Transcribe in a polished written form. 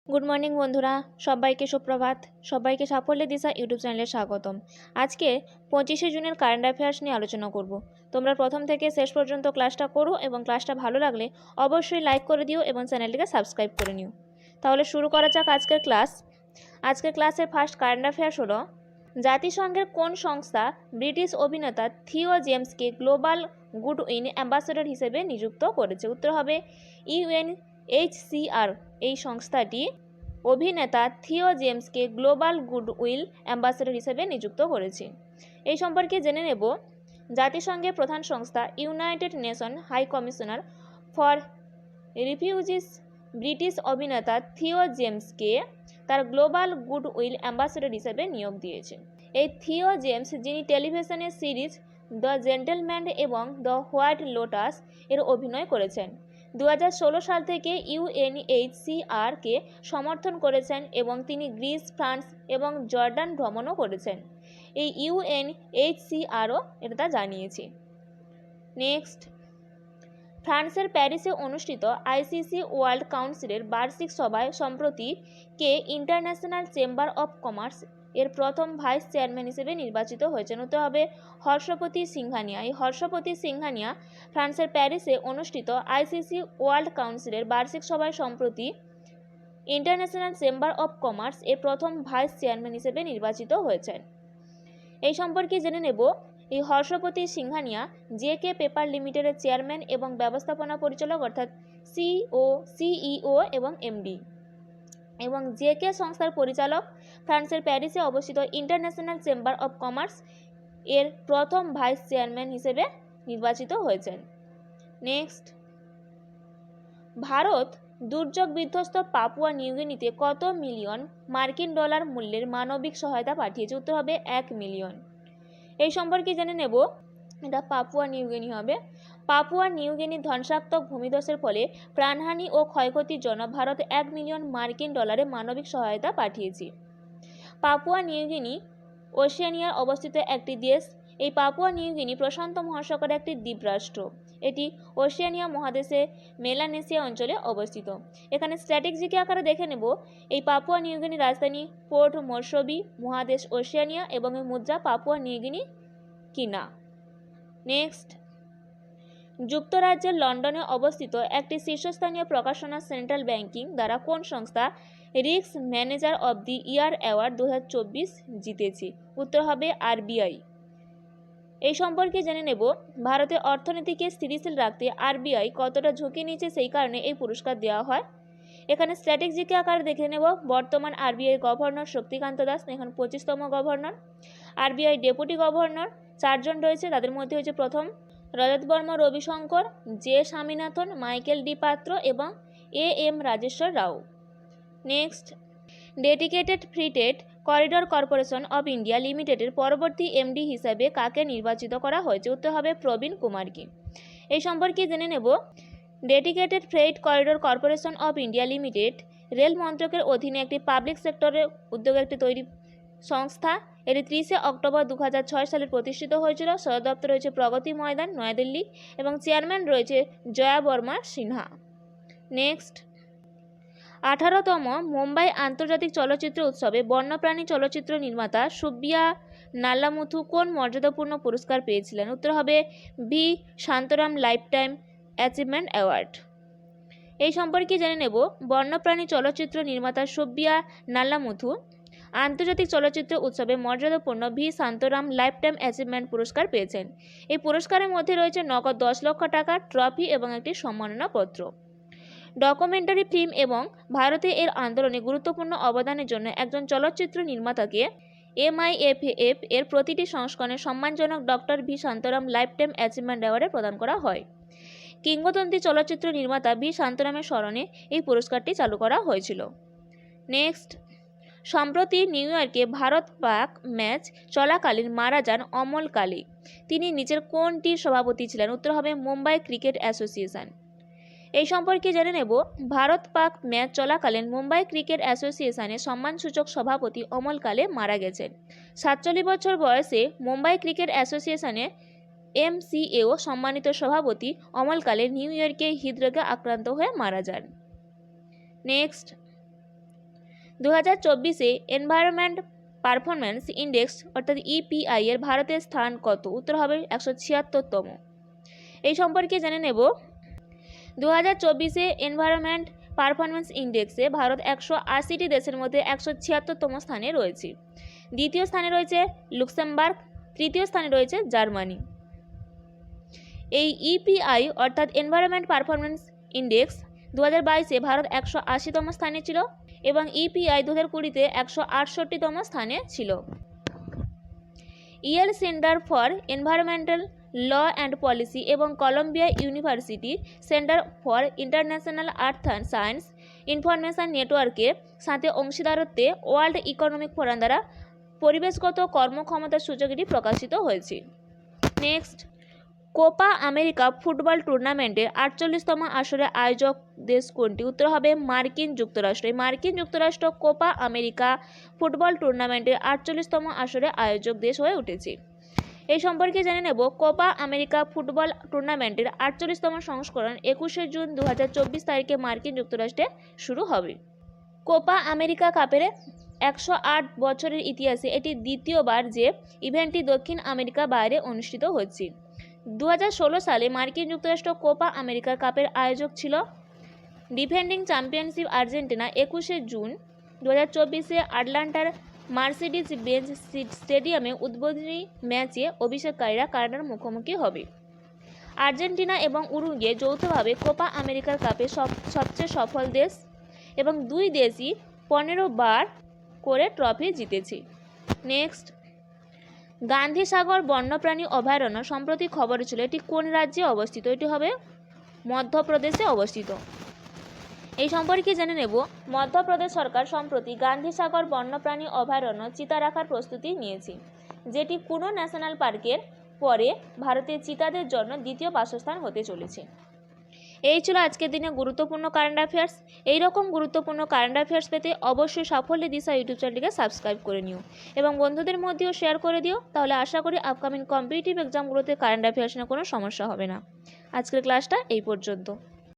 Good morning বন্ধুরা, সবাইকে সুপ্রভাত। সবাইকে সাফল্যের দিশা ইউটিউব চ্যানেলে স্বাগতম। আজকে 25শে জুনের কারেন্ট অ্যাফেয়ার্স নিয়ে আলোচনা করব। তোমরা প্রথম থেকে শেষ পর্যন্ত ক্লাসটা করো এবং ক্লাসটা ভালো লাগলে অবশ্যই লাইক করে দিও এবং চ্যানেলটিকে সাবস্ক্রাইব করে নিও। তাহলে শুরু করা যাক আজকের ক্লাস। আজকের ক্লাসের ফার্স্ট কারেন্ট অ্যাফেয়ার্স হলো, জাতিসংঘের কোন সংস্থা ব্রিটিশ অভিনেতা থিও জেমসকে গ্লোবাল গুডউইল অ্যাম্বাসেডর হিসেবে নিযুক্ত করেছে? উত্তর হবে UNHCR। এই সংস্থাটি অভিনেতা থিও জেমসকে গ্লোবাল গুডউইল অ্যাম্বাসেডর হিসেবে নিযুক্ত করেছে। এই সম্পর্কে জেনে নেব, জাতিসংঘের প্রধান সংস্থা United Nation High Commissioner for Refugees British অভিনেতা থিও জেমসকে তার গ্লোবাল গুডউইল অ্যাম্বাসেডর হিসেবে নিয়োগ দিয়েছে। এই থিও জেমস, যিনি টেলিভিশনের সিরিজ দ্য জেন্টলম্যান এবং দ্য হোয়াইট লোটাস এর অভিনয় করেছেন, 2016 সাল থেকে UNHCR-কে সমর্থন করেছেন এবং তিনি গ্রিস, ফ্রান্স এবং জর্ডান ভ্রমণও করেছেন। এই UNHCR-ও এটা জানিয়েছে। নেক্সট, ফ্রান্সের প্যারিসে অনুষ্ঠিত ICC ওয়ার্ল্ড কাউন্সিলের বার্ষিক সভায় সম্প্রতি কে ইন্টারন্যাশনাল চেম্বার অফ কমার্স এর প্রথম ভাইস চেয়ারম্যান হিসেবে নির্বাচিত হয়েছেন? হতে হবে হর্ষপতি সিংঘানিয়া। এই হর্ষপতি সিংঘানিয়া ফ্রান্সের প্যারিসে অনুষ্ঠিত ICC ওয়ার্ল্ড কাউন্সিলের বার্ষিক সভায় সম্প্রতি ইন্টারন্যাশনাল চেম্বার অফ কমার্স এর প্রথম ভাইস চেয়ারম্যান হিসেবে নির্বাচিত হয়েছেন। এই সম্পর্কে জেনে নেব, এই হর্ষপতি সিংঘানিয়া JK পেপার লিমিটেডের চেয়ারম্যান এবং ব্যবস্থাপনা পরিচালক অর্থাৎ CEO এবং MD, এবং JK সংস্থার পরিচালক, ফ্রান্সের প্যারিসে অবস্থিত ইন্টারন্যাশনাল চেম্বার অফ কমার্স এর প্রথম ভাইস চেয়ারম্যান হিসেবে নির্বাচিত হয়েছেন। নেক্সট, ভারত দুর্যোগ বিধ্বস্ত পাপুয়া নিউগিনিতে কত মিলিয়ন মার্কিন ডলার মূল্যের মানবিক সহায়তা পাঠিয়েছে? উত্তর হবে 1 মিলিয়ন। এই সম্পর্কে জেনে নেব, এটা পাপুয়া নিউগিনি হবে। পাপুয়া নিউগিনির ধ্বংসাত্মক ভূমিধসের ফলে প্রাণহানি ও ক্ষয়ক্ষতির জন্য ভারত 1 মিলিয়ন মার্কিন ডলারের মানবিক সহায়তা পাঠিয়েছে। পাপুয়া নিউগিনি ওশেনিয়ায় অবস্থিত একটি দেশ। এই পাপুয়া নিউগিনি প্রশান্ত মহাসাগরের একটি দ্বীপরাষ্ট্র। এটি ওশেনিয়া মহাদেশে মেলানেসিয়া অঞ্চলে অবস্থিত। এখানে স্ট্র্যাটেজিক আকারে দেখে নেব, এই পাপুয়া নিউগিনির রাজধানী পোর্ট মোরসবি, মহাদেশ ওশেনিয়া এবং এর মুদ্রা পাপুয়া নিউগিনি কিনা। নেক্সট, যুক্তরাজ্যের লন্ডনে অবস্থিত একটি শীর্ষস্থানীয় প্রকাশনা সেন্ট্রাল ব্যাংকিং দ্বারা কোন সংস্থা risk manager of the year award 2024 জিতেছে? উত্তর হবে RBI। এই সম্পর্কে জেনে নেব, ভারতের অর্থনীতিকে স্থিতিশীল রাখতে RBI কতটা ঝুঁকি নিচ্ছে, সেই কারণে এই পুরস্কার দেওয়া হয়। এখানে স্ট্র্যাটেজিক আকারে দেখে নেব, বর্তমান RBI গভর্নর শক্তিকান্ত দাস, এখন 25তম গভর্নর। RBI ডেপুটি গভর্নর 4 জন রয়েছে, তাদের মধ্যে হচ্ছে প্রথম Rajat Barma Rabishankar, J Swaminathan, Michael D Patra এবং AM Rajeshwar Rao. Next, dedicated free trade corridor corporation of India লিমিটেডের পরবর্তী MD হিসাবে কাকে নির্বাচিত করা হয়েছে? উত্তর হবে প্রবীণ কুমারকে। এই সম্পর্কে জেনে নেব, dedicated freight corridor corporation of India limited rail মন্ত্রকের অধীনে একটি পাবলিক সেক্টরের উদ্যোগে একটি তৈরি সংস্থা। এটি 30শে অক্টোবর 2006 সালে প্রতিষ্ঠিত হয়েছিল। সদর দপ্তর রয়েছে প্রগতি ময়দান, নয়াদিল্লি এবং চেয়ারম্যান রয়েছে জয়া বর্মা সিনহা। নেক্সট, 18তম মুম্বাই আন্তর্জাতিক চলচ্চিত্র উৎসবে বন্যপ্রাণী চলচ্চিত্র নির্মাতা সুব্বিয়া নাল্লামুথু কোন মর্যাদাপূর্ণ পুরস্কার পেয়েছিলেন? উত্তর হবে বি শান্তরাম লাইফটাইম অ্যাচিভমেন্ট অ্যাওয়ার্ড। এই সম্পর্কে জেনে নেব, বন্যপ্রাণী চলচ্চিত্র নির্মাতা সুব্বিয়া নাল্লামুথু আন্তর্জাতিক চলচ্চিত্র উৎসবে মর্যাদাপূর্ণ ভি শান্তরাম লাইফটাইম অ্যাচিভমেন্ট পুরস্কার পেয়েছেন। এই পুরস্কারের মধ্যে রয়েছে নগদ 10 লক্ষ টাকা, ট্রফি এবং একটি সম্মাননাপত্র। ডকুমেন্টারি ফিল্ম এবং ভারতে এর আন্দোলনে গুরুত্বপূর্ণ অবদানের জন্য একজন চলচ্চিত্র নির্মাতাকে MIFF এর প্রতিটি সংস্করণে সম্মানজনক ডক্টর ভি শান্তরাম লাইফটাইম অ্যাচিভমেন্ট অ্যাওয়ার্ডে প্রদান করা হয়। কিংবদন্তি চলচ্চিত্র নির্মাতা ভি শান্তরামের স্মরণে এই পুরস্কারটি চালু করা হয়েছিল। নেক্সট, সম্প্রতি নিউ ইয়র্কে ভারত পাক ম্যাচ চলাকালীন মারা যান অমল কালী। তিনি নিচের কোনটির সভাপতি ছিলেন? উত্তর হবে মুম্বাই ক্রিকেট অ্যাসোসিয়েশন। এই সম্পর্কে জেনে নেব, ভারত পাক ম্যাচ চলাকালীন মুম্বাই ক্রিকেট অ্যাসোসিয়েশনের সম্মানসূচক সভাপতি অমল কালে মারা গেছেন। 47 বছর বয়সে মুম্বাই ক্রিকেট অ্যাসোসিয়েশনে MCAO সম্মানিত সভাপতি অমল কালে নিউ ইয়র্কে হৃদরোগে আক্রান্ত হয়ে মারা যান। নেক্সট, 2024-এ এনভায়রনমেন্ট পারফরম্যান্স ইন্ডেক্স অর্থাৎ ইপিআই এর ভারতের স্থান কত? উত্তর হবে 176তম। এই সম্পর্কে জেনে নেব। 2024-এ এনভায়রনমেন্ট পারফরম্যান্স ইন্ডেক্সে ভারত 180টি দেশের মধ্যে 176তম স্থানে রয়েছে। দ্বিতীয় স্থানে রয়েছে লুক্সেমবার্গ, তৃতীয় স্থানে রয়েছে জার্মানি। এই ইপিআই অর্থাৎ এনভায়রনমেন্ট পারফরম্যান্স ইন্ডেক্স 2022-এ ভারত 180তম স্থানে ছিল এবং ইপিআই 2020-তে 168তম স্থানে ছিল। Yale center for environmental law and policy এবং Columbia University center for international earth and science information নেটওয়ার্কের সাথে অংশীদারত্বে ওয়ার্ল্ড ইকোনমিক ফোরাম দ্বারা পরিবেশগত কর্মক্ষমতার সূচক এটি প্রকাশিত হয়েছে। নেক্সট, কোপা আমেরিকা ফুটবল টুর্নামেন্টের 48তম আসরের আয়োজক দেশ কোনটি? উত্তর হবে মার্কিন যুক্তরাষ্ট্র। মার্কিন যুক্তরাষ্ট্র কোপা আমেরিকা ফুটবল টুর্নামেন্টের 48তম আসরের আয়োজক দেশ হয়ে উঠেছে। এই সম্পর্কে জেনে নেব। কোপা আমেরিকা ফুটবল টুর্নামেন্টের 48তম সংস্করণ 21শে জুন 2024 তারিখে মার্কিন যুক্তরাষ্ট্রে শুরু হবে। কোপা আমেরিকা কাপের 108 বছরের ইতিহাসে এটি দ্বিতীয়বার যে ইভেন্টটি দক্ষিণ আমেরিকা বাইরে অনুষ্ঠিত হচ্ছে। 2016 সালে মার্কিন যুক্তরাষ্ট্র কোপা আমেরিকা কাপের আয়োজক ছিল। ডিফেন্ডিং চ্যাম্পিয়নশিপ আর্জেন্টিনা 21শে জুন 2024-এ আটলান্টার মার্সিডিজ বেঞ্জ স্টেডিয়ামে উদ্বোধনী ম্যাচে অভিষেককারীরা কানাডার মুখোমুখি হবে। আর্জেন্টিনা এবং উরুগুয়ে যৌথভাবে কোপা আমেরিকার কাপে সবচেয়ে সফল দেশ এবং দুই দেশই 15 বার করে ট্রফি জিতেছে। নেক্সট, গান্ধী সাগর বন্যপ্রাণী অভয়ারণ্য সম্প্রতি খবরে ছিল, এটি কোন রাজ্যে অবস্থিত? এটি হবে মধ্যপ্রদেশে অবস্থিত। এই সম্পর্কে জেনে নেব। মধ্যপ্রদেশ সরকার সম্প্রতি গান্ধী সাগর বন্যপ্রাণী অভয়ারণ্য চিতা রাখার প্রস্তুতি নিয়েছে, যেটি কুনো ন্যাশনাল পার্কের পরে ভারতের চিতাদের জন্য দ্বিতীয় বাসস্থান হতে চলেছে। এই ছিল আজকের দিনে গুরুত্বপূর্ণ কারেন্ট অ্যাফেয়ার্স। এইরকম গুরুত্বপূর্ণ কারেন্ট অ্যাফেয়ার্স পেতে অবশ্যই সাফল্যের দিশা ইউটিউব চ্যানেলটিকে সাবস্ক্রাইব করে নিও এবং বন্ধুদের মধ্যেও শেয়ার করে দিও। তাহলে আশা করি আপকামিং কম্পিটিটিভ এক্সামগুলোতে কারেন্ট অ্যাফেয়ার্স নিয়ে কোনো সমস্যা হবে না। আজকের ক্লাসটা এই পর্যন্ত।